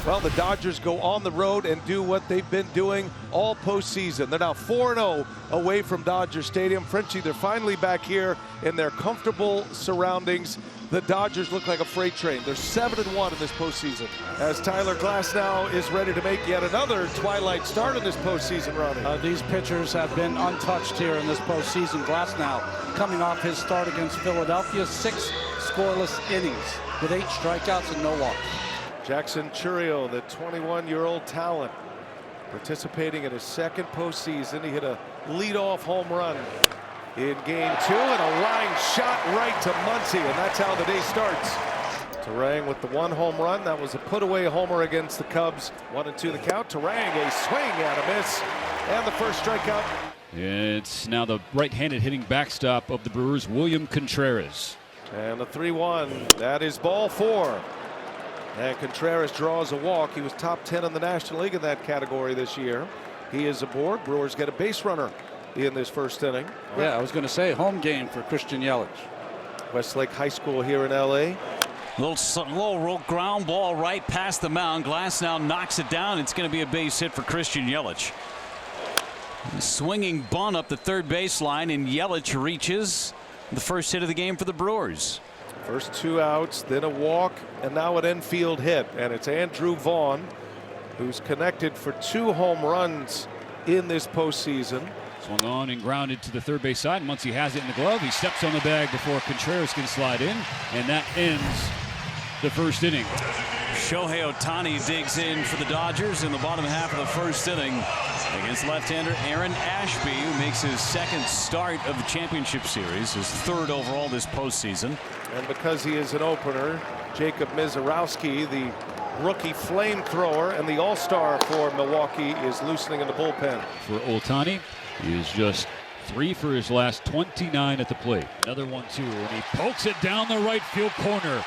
Well, the Dodgers go on the road and do what they've been doing all postseason. They're now 4-0 away from Dodger Stadium. Frenchie, they're finally back here in their comfortable surroundings. The Dodgers look like a freight train. They're 7-1 in this postseason. As Tyler Glasnow is ready to make yet another twilight start in this postseason, Ronnie. These pitchers have been untouched here in this postseason. Glasnow coming off his start against Philadelphia, 6 scoreless innings with 8 strikeouts and no walks. Jackson Chourio, the 21-year-old talent, participating in his second postseason. He hit a leadoff home run in game 2 and a line shot right to Muncy, and that's how the day starts. Turang with the 1 home run. That was a put-away homer against the Cubs. 1-2 the count. Turang, a swing and a miss, and the first strikeout. It's now the right-handed hitting backstop of the Brewers, William Contreras. And the 3-1. That is ball 4. And Contreras draws a walk. He was top 10 in the National League in that category this year. He is aboard. Brewers get a base runner in this first inning. Yeah, I was going to say home game for Christian Yelich. Westlake High School here in L.A. Little ground ball right past the mound. Glasnow knocks it down. It's going to be a base hit for Christian Yelich. Swinging bunt up the third baseline, and Yelich reaches the first hit of the game for the Brewers. First 2 outs, then a walk, and now an infield hit. And it's Andrew Vaughn, who's connected for 2 home runs in this postseason. Swung on and grounded to the third base side. And once he has it in the glove, he steps on the bag before Contreras can slide in, and that ends the first inning. Shohei Ohtani digs in for the Dodgers in the bottom half of the first inning against left-hander Aaron Ashby, who makes his second start of the championship series, his 3rd overall this postseason. And because he is an opener, Jacob Mizorowski, the rookie flamethrower and the all-star for Milwaukee, is loosening in the bullpen. For Ohtani, he is just 3 for his last 29 at the plate. Another 1-2, and he pokes it down the right field corner.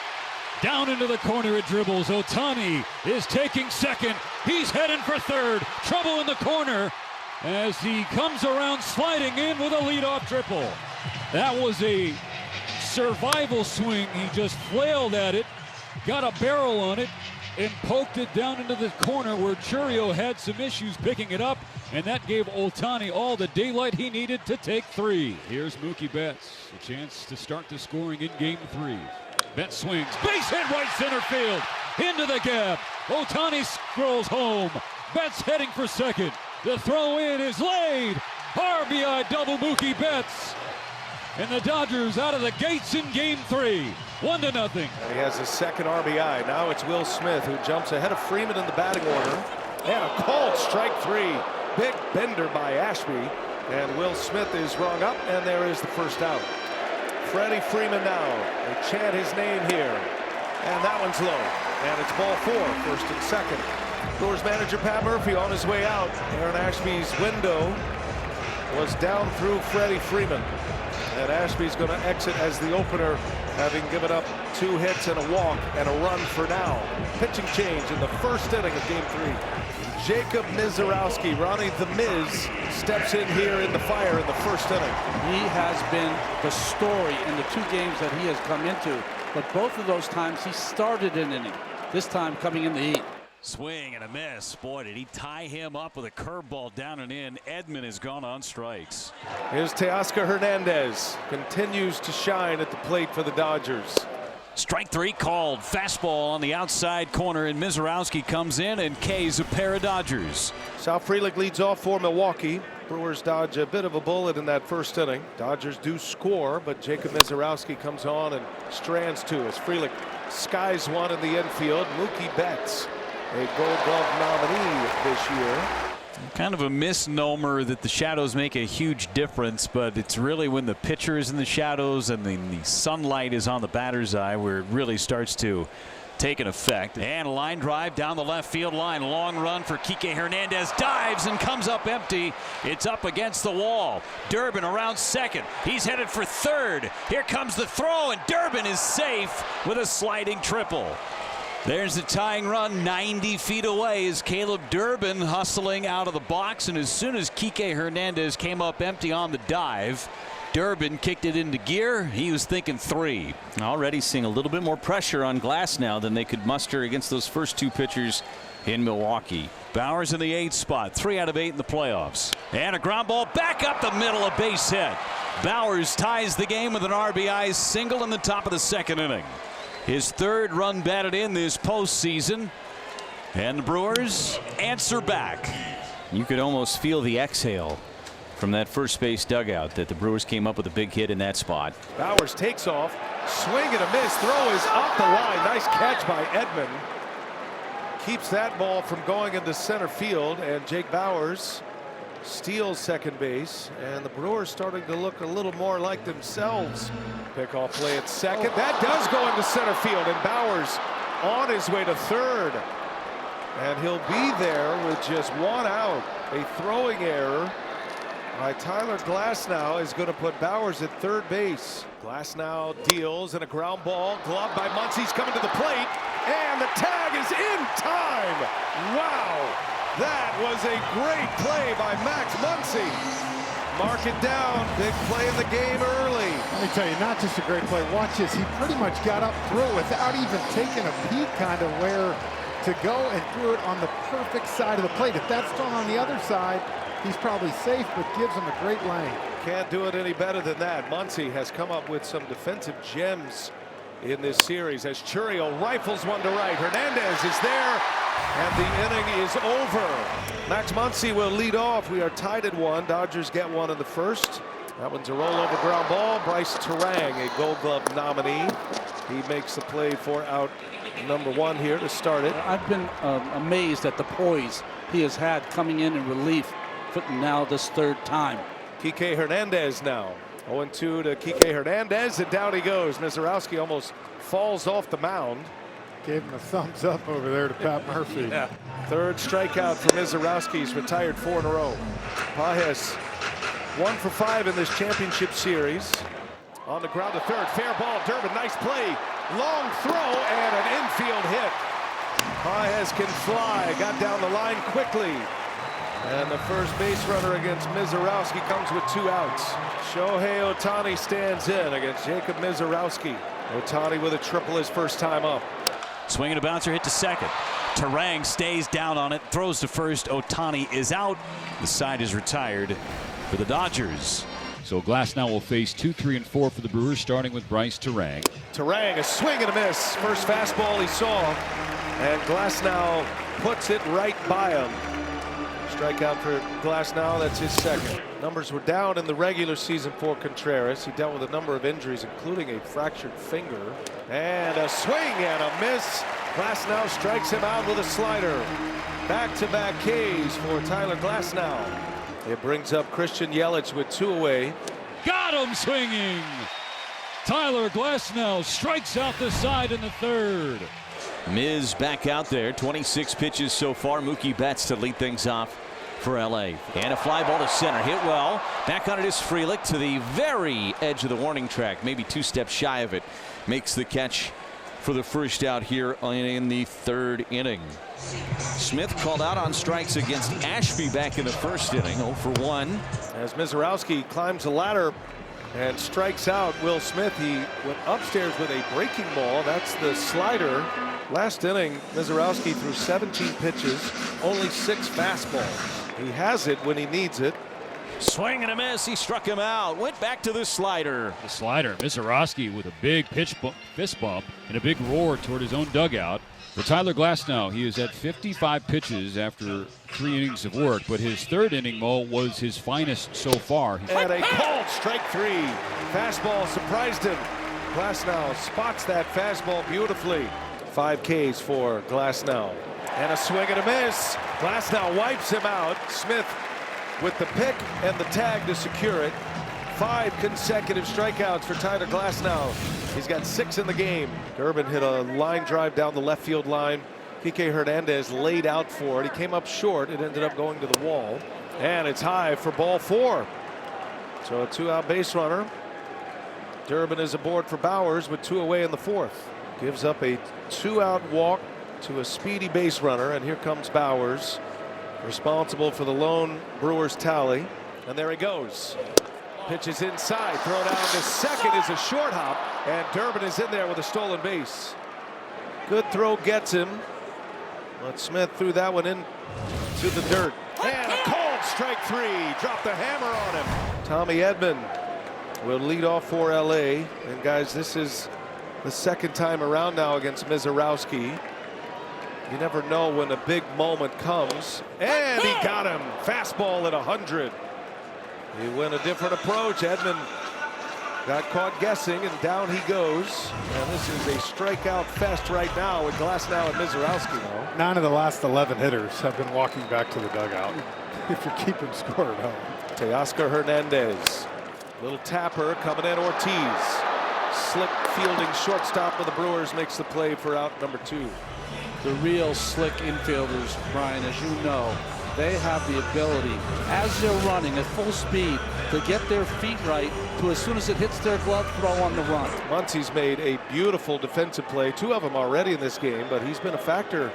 Down into the corner it dribbles. Ohtani is taking second. He's heading for third. Trouble in the corner as he comes around sliding in with a leadoff triple. That was a survival swing. He just flailed at it, got a barrel on it, and poked it down into the corner where Chourio had some issues picking it up, and that gave Ohtani all the daylight he needed to take 3. Here's Mookie Betts, a chance to start the scoring in game 3. Betts swings, base hit right center field, into the gap. Ohtani scrolls home. Betts heading for second. The throw in is laid. RBI double Mookie Betts. And the Dodgers out of the gates in game 3. 1-0. And he has his second RBI. Now it's Will Smith, who jumps ahead of Freeman in the batting order. And a called strike 3. Big bender by Ashby. And Will Smith is rung up, and there is the first out. Freddie Freeman now. They chant his name here. And that one's low. And it's ball 4, first and second. Brewers manager Pat Murphy on his way out. Aaron Ashby's window was down through Freddie Freeman. And Ashby's going to exit as the opener, having given up 2 hits and a walk and a run for now. Pitching change in the first inning of game 3. Jacob Mizorowski, Ronnie the Miz, steps in here in the fire in the first inning. He has been the story in the 2 games that he has come into, but both of those times he started an inning, this time coming in the heat. Swing and a miss. Boy, did he tie him up with a curveball down and in. Edman has gone on strikes. Here's Teoscar Hernandez, continues to shine at the plate for the Dodgers. Strike 3 called. Fastball on the outside corner, and Mizorowski comes in and K's a pair of Dodgers. Sal Frelick leads off for Milwaukee. Brewers dodge a bit of a bullet in that first inning. Dodgers do score, but Jacob Mizorowski comes on and strands 2 as Frelick skies one in the infield. Mookie Betts, a Gold Glove nominee this year. Kind of a misnomer that the shadows make a huge difference, but it's really when the pitcher is in the shadows and the sunlight is on the batter's eye where it really starts to take an effect. And a line drive down the left field line. Long run for Kike Hernandez. Dives and comes up empty. It's up against the wall. Durbin around second. He's headed for third. Here comes the throw, and Durbin is safe with a sliding triple. There's the tying run. 90 feet away is Caleb Durbin hustling out of the box, and as soon as Kike Hernandez came up empty on the dive, Durbin kicked it into gear. He was thinking 3. Already seeing a little bit more pressure on Glass now than they could muster against those first 2 pitchers in Milwaukee. Bowers in the 8th spot, 3 out of 8 in the playoffs. And a ground ball back up the middle, a base hit. Bowers ties the game with an RBI single in the top of the 2nd inning. His 3rd run batted in this postseason. And the Brewers answer back. You could almost feel the exhale from that first base dugout that the Brewers came up with a big hit in that spot. Bowers takes off, swing and a miss, throw is off the line. Nice catch by Edman. Keeps that ball from going into center field, and Jake Bowers steals second base, and the Brewers starting to look a little more like themselves. Pickoff play at second. That does go into center field, and Bowers on his way to third. And he'll be there with just 1 out. A throwing error by Tyler Glasnow is going to put Bowers at third base. Glasnow deals, and a ground ball gloved by Muncy's coming to the plate, and the tag is in time. Wow, that was a great play by Max Muncy. Mark it down. Big play in the game early. Let me tell you, not just a great play. Watch this. He pretty much got up through it without even taking a peek kind of where to go, and threw it on the perfect side of the plate. If that's thrown on the other side, he's probably safe, but gives him a great lane. Can't do it any better than that. Muncy has come up with some defensive gems in this series as Churio rifles one to right. Hernandez is there, and the inning is over. Max Muncy will lead off. We are tied at 1. Dodgers get 1 in the first. That one's a rollover ground ball. Bryce Terang, a Gold Glove nominee. He makes the play for out number 1 here to start it. I've been amazed at the poise he has had coming in relief for now this 3rd time. Kike Hernandez now. 0-2 to Kike Hernandez, and down he goes. Mizorowski almost falls off the mound. Gave him a thumbs up over there to Pat Murphy. Yeah. 3rd strikeout for Mizorowski. He's retired 4 in a row. Pages 1 for 5 in this championship series. On the ground to third. Fair ball. Durbin, nice play. Long throw and an infield hit. Pages can fly. Got down the line quickly. And the first base runner against Mizorowski comes with 2 outs. Shohei Ohtani stands in against Jacob Mizorowski. Ohtani with a triple his first time up. Swinging a bouncer, hit to second. Terang stays down on it, throws to first. Ohtani is out. The side is retired for the Dodgers. So Glasnow will face 2, 3, and 4 for the Brewers, starting with Bryce Terang. Terang, a swing and a miss. First fastball he saw, and Glasnow puts it right by him. Strikeout for Glasnow, that's his 2nd. Numbers were down in the regular season for Contreras. He dealt with a number of injuries, including a fractured finger. And a swing and a miss. Glasnow strikes him out with a slider. Back-to-back Ks for Tyler Glasnow. It brings up Christian Yelich with 2 away. Got him swinging. Tyler Glasnow strikes out the side in the 3rd. Miz back out there. 26 pitches so far. Mookie Betts to lead things off for LA. And a fly ball to center. Hit well. Back on it is Frelick to the very edge of the warning track. Maybe 2 steps shy of it. Makes the catch for the first out here in the 3rd inning. Smith called out on strikes against Ashby back in the 1st inning. 0 for 1. As Mizorowski climbs the ladder and strikes out Will Smith, he went upstairs with a breaking ball. That's the slider. Last inning, Mizorowski threw 17 pitches, only 6 fastballs. He has it when he needs it. Swing and a miss. He struck him out. Went back to the slider. The slider. Mizorowski with a big fist bump and a big roar toward his own dugout. For Tyler Glasnow, he is at 55 pitches after 3 innings of work, but his 3rd inning, Mo, was his finest so far. And a called strike 3. Fastball surprised him. Glasnow spots that fastball beautifully. 5 Ks for Glasnow. And a swing and a miss. Glasnow wipes him out. Smith with the pick and the tag to secure it. 5 consecutive strikeouts for Tyler Glasnow. He's got 6 in the game. Durbin hit a line drive down the left field line. Kike Hernandez laid out for it. He came up short. It ended up going to the wall. And it's high for ball 4. So a 2-out base runner. Durbin is aboard for Bowers with 2 away in the 4th. Gives up a 2-out walk to a speedy base runner. And here comes Bowers, responsible for the lone Brewers tally. And there he goes. Pitch is inside. Throw down to second is a short hop. And Durbin is in there with a stolen base. Good throw gets him. But Smith threw that one in to the dirt. And a cold strike 3. Dropped the hammer on him. Tommy Edman will lead off for LA. And guys, this is the second time around now against Mizorowski. You never know when a big moment comes. And he got him. Fastball at 100. He went a different approach. Edman got caught guessing, and down he goes. And this is a strikeout fest right now with Glasnow and Mizorowski. 9 of the last 11 hitters have been walking back to the dugout. If you're keeping score at home. Teoscar Hernandez. Little tapper coming in. Ortiz. Slick fielding shortstop of the Brewers makes the play for out number 2. The real slick infielders, Brian, as you know, they have the ability, as they're running at full speed, to get their feet right to as soon as it hits their glove, throw on the run. Muncy's made a beautiful defensive play, 2 of them already in this game, but he's been a factor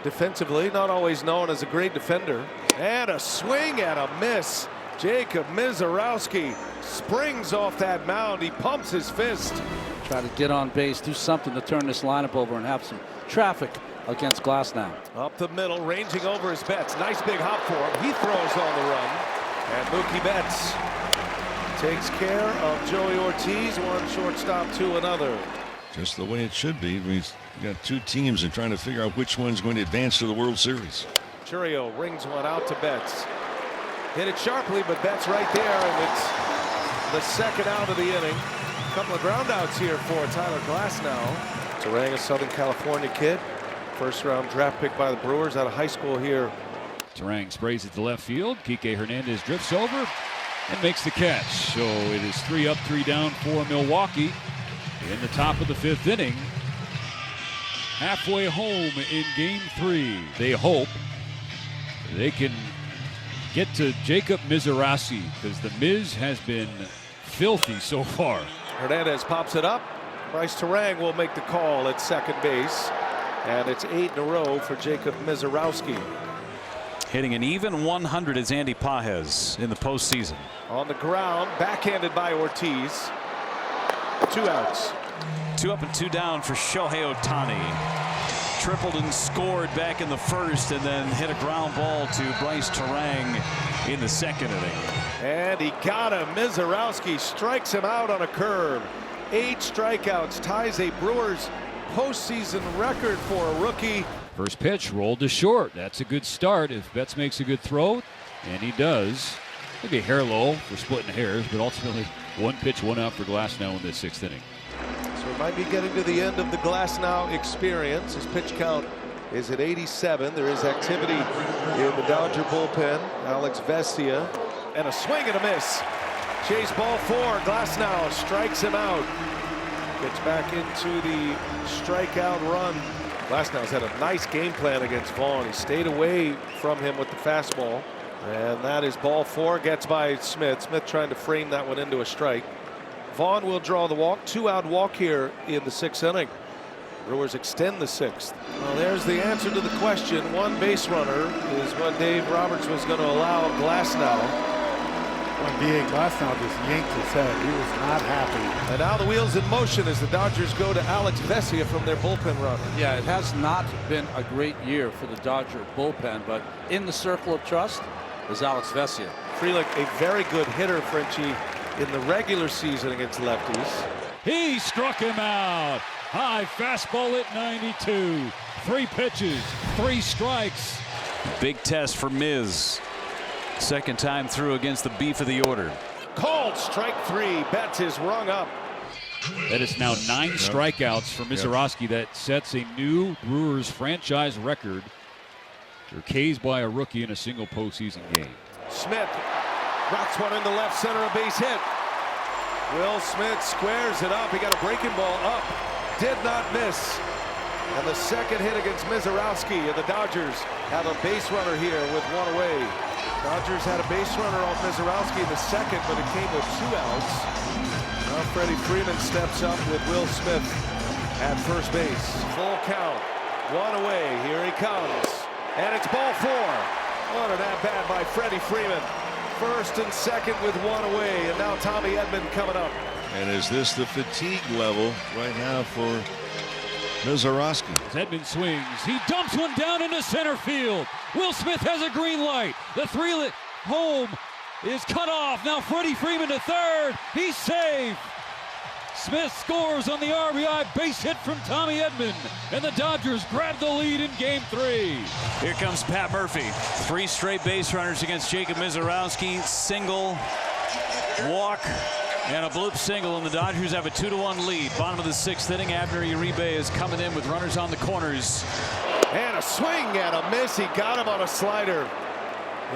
defensively, not always known as a great defender. And a swing and a miss. Jacob Mizorowski springs off that mound. He pumps his fist. Try to get on base, do something to turn this lineup over and have some traffic against Glasnow. Up the middle, ranging over his Betts. Nice big hop for him. He throws on the run. And Mookie Betts takes care of Joey Ortiz. One shortstop to another. Just the way it should be. We've got 2 teams and trying to figure out which one's going to advance to the World Series. Churio rings one out to Betts. Hit it sharply, but Betts right there, and it's the second out of the inning. A couple of ground outs here for Tyler Glasnow. Turang, a Southern California kid. First round draft pick by the Brewers out of high school here. Turang sprays it to left field. Kike Hernandez drifts over and makes the catch. So it is 3 up, 3 down for Milwaukee in the top of the 5th inning. Halfway home in game 3. They hope they can get to Jacob Mizorowski, because the Miz has been filthy so far. Hernandez pops it up. Bryce Turang will make the call at second base. And it's 8 in a row for Jacob Mizorowski. Hitting an even 100 is Andy Pages in the postseason. On the ground, backhanded by Ortiz. 2 outs. 2 up and 2 down for Shohei Ohtani. Tripled and scored back in the first, and then hit a ground ball to Bryce Turang in the second inning. And he got him. Mizorowski strikes him out on a curve. 8 strikeouts, ties a Brewers postseason record for a rookie. First pitch rolled to short. That's a good start if Betts makes a good throw, and he does. Maybe a hair low for splitting hairs, but ultimately 1 pitch, 1 out for Glasnow in the 6th inning. So we might be getting to the end of the Glasnow experience. His pitch count is at 87. There is activity in the Dodger bullpen. Alex Vesia, and a swing and a miss. Chase ball 4. Glasnow strikes him out. Gets back into the strikeout run. Glasnow's had a nice game plan against Vaughn. He stayed away from him with the fastball. And that is ball 4. Gets by Smith. Smith trying to frame that one into a strike. Vaughn will draw the walk. 2-out walk here in the 6th inning. Brewers extend the 6th. Well, there's the answer to the question. 1 base runner is what Dave Roberts was going to allow Glasnow. When B.A. Glasnow just yanked his head. He was not happy. And now the wheels in motion as the Dodgers go to Alex Vesia from their bullpen runner. Yeah, it has not been a great year for the Dodger bullpen, but in the circle of trust is Alex Vesia. Frelick, a very good hitter, Frenchie, in the regular season against lefties. He struck him out. High fastball at 92. 3 pitches, 3 strikes. Big test for Miz. Second time through against the beef of the order. Called strike 3. Betts is rung up. That is now 9 strikeouts for Mizorowski. That sets a new Brewers franchise record for Ks by a rookie in a single postseason game. Smith rocks one into left center, a base hit. Will Smith squares it up. He got a breaking ball up. Did not miss. And the second hit against Mizorowski, and the Dodgers have a base runner here with 1 away. Dodgers had a base runner off Mizorowski in the second, but it came with 2 outs. Now Freddie Freeman steps up with Will Smith at first base. Full count. 1 away. Here he comes. And it's ball 4. What an at-bat by Freddie Freeman. First and second with one away, and now Tommy Edman coming up. And is this the fatigue level right now for Mizorowski? As Edman swings, he dumps one down into center field. Will Smith has a green light. The three home is cut off. Now Freddie Freeman to third. He's safe. Smith scores on the RBI base hit from Tommy Edman, and the Dodgers grab the lead in Game 3. Here comes Pat Murphy. 3 straight base runners against Jacob Mizorowski. Single, walk, and a bloop single, and the Dodgers have a 2-1 lead. Bottom of the 6th inning. Abner Uribe is coming in with runners on the corners. And a swing and a miss. He got him on a slider.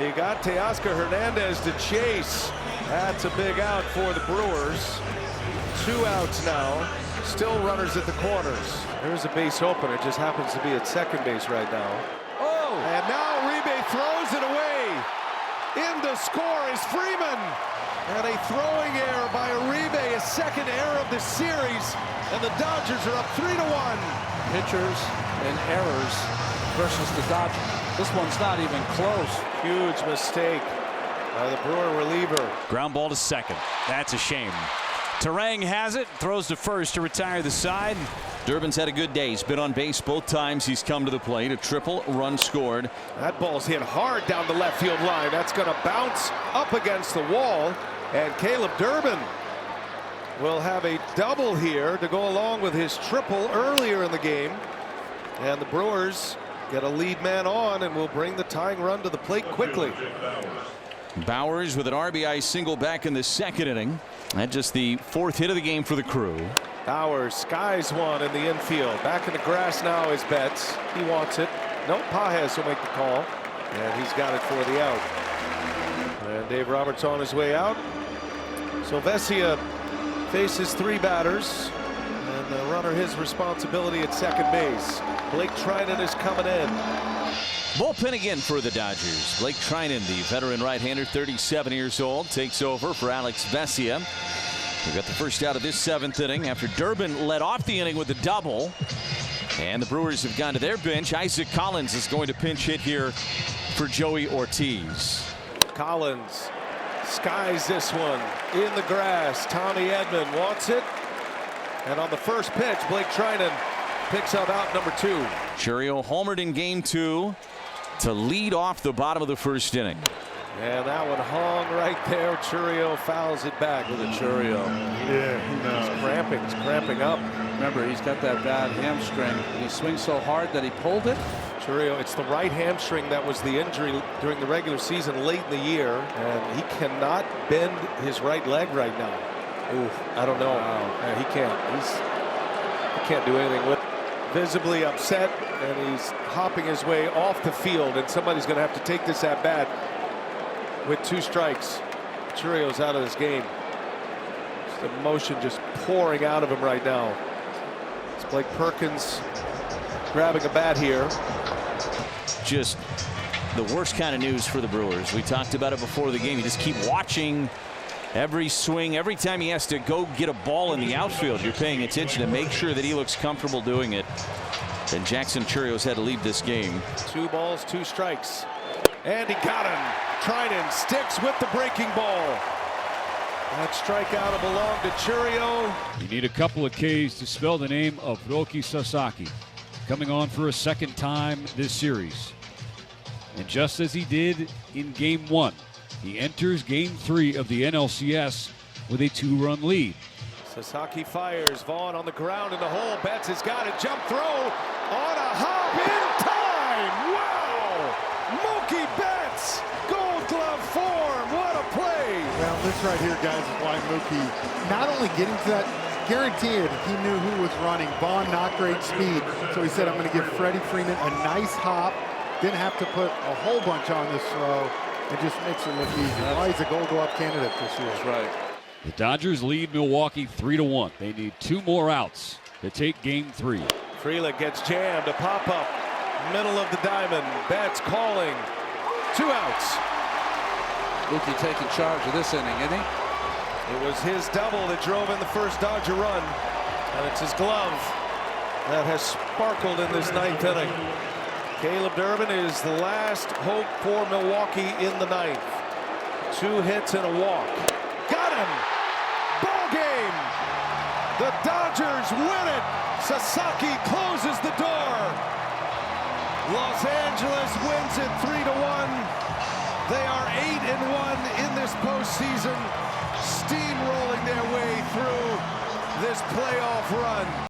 He got Teoscar Hernandez to chase. That's a big out for the Brewers. 2 outs now. Still runners at the corners. There's a base opener. It just happens to be at second base right now. Oh! And now Uribe throws it away. In to score is Freeman. And a throwing error by Uribe, a second error of the series. And the Dodgers are up 3-1. Pitchers and errors versus the Dodgers. This one's not even close. Huge mistake by the Brewer reliever. Ground ball to second. That's a shame. Terang has it, throws to first to retire the side. Durbin's had a good day. He's been on base both times he's come to the plate. A triple, run scored. That ball's hit hard down the left field line. That's going to bounce up against the wall. And Caleb Durbin will have a double here to go along with his triple earlier in the game. And the Brewers get a lead man on and will bring the tying run to the plate quickly. Bowers with an RBI single back in the 2nd inning. That's just the 4th hit of the game for the Crew. Bowers skies one in the infield. Back in the grass now is Betts. He wants it. No, Pages will make the call. And he's got it for the out. And Dave Roberts on his way out. So Vesia faces 3 batters. And the runner his responsibility at second base. Blake Trinan is coming in. Bullpen again for the Dodgers. Blake Trinan, the veteran right-hander, 37 years old, takes over for Alex Vesia. We got the first out of this 7th inning after Durbin led off the inning with a double. And the Brewers have gone to their bench. Isaac Collins is going to pinch hit here for Joey Ortiz. Collins skies this one in the grass. Tommy Edman wants it. And on the first pitch, Blake Trinan picks up out number 2. Churio homered in Game 2 to lead off the bottom of the 1st inning. And that one hung right there. Churio fouls it back with a Churio. Yeah, He's cramping. He's cramping up. Remember, he's got that bad hamstring. He swings so hard that he pulled it. Churio, it's the right hamstring that was the injury during the regular season late in the year. And he cannot bend his right leg right now. Ooh, I don't know. He can't. He can't do anything with it. Visibly upset, and he's hopping his way off the field, and somebody's going to have to take this at bat with 2 strikes. Churio's out of this game. Just emotion just pouring out of him right now. It's Blake Perkins grabbing a bat here. Just the worst kind of news for the Brewers. We talked about it before the game. You just keep watching every swing. Every time he has to go get a ball in the outfield, you're paying attention to make sure that he looks comfortable doing it. And Jackson Churio's had to leave this game. 2 balls, 2 strikes. And he got him. Trinan sticks with the breaking ball. That strikeout will belong to Churio. You need a couple of Ks to spell the name of Roki Sasaki. Coming on for a 2nd time this series. And just as he did in Game 1, he enters Game 3 of the NLCS with a 2-run lead. Sasaki fires. Vaughn on the ground in the hole. Betts has got it. Jump throw on a hop in time. Wow! Mookie Betts, Gold Glove form. What a play! Well, this right here, guys, is why Mookie not only getting to that, guaranteed he knew who was running. Vaughn, not great speed, so he said, I'm going to give Freddie Freeman a nice hop. Didn't have to put a whole bunch on this throw. It just makes it look easy. Why he's a Gold Glove candidate this year. That's right. The Dodgers lead Milwaukee 3-1. They need 2 more outs to take Game 3. Frelick gets jammed. A pop-up. Middle of the diamond. Betts calling. 2 outs. Mookie taking charge of this inning, isn't he? It was his double that drove in the first Dodger run. And it's his glove that has sparkled in this 9th inning. Caleb Durbin is the last hope for Milwaukee in the 9th. 2 hits and a walk. Got him. Ball game. The Dodgers win it. Sasaki closes the door. Los Angeles wins it 3-1. They are 8-1 in this postseason, steamrolling their way through this playoff run.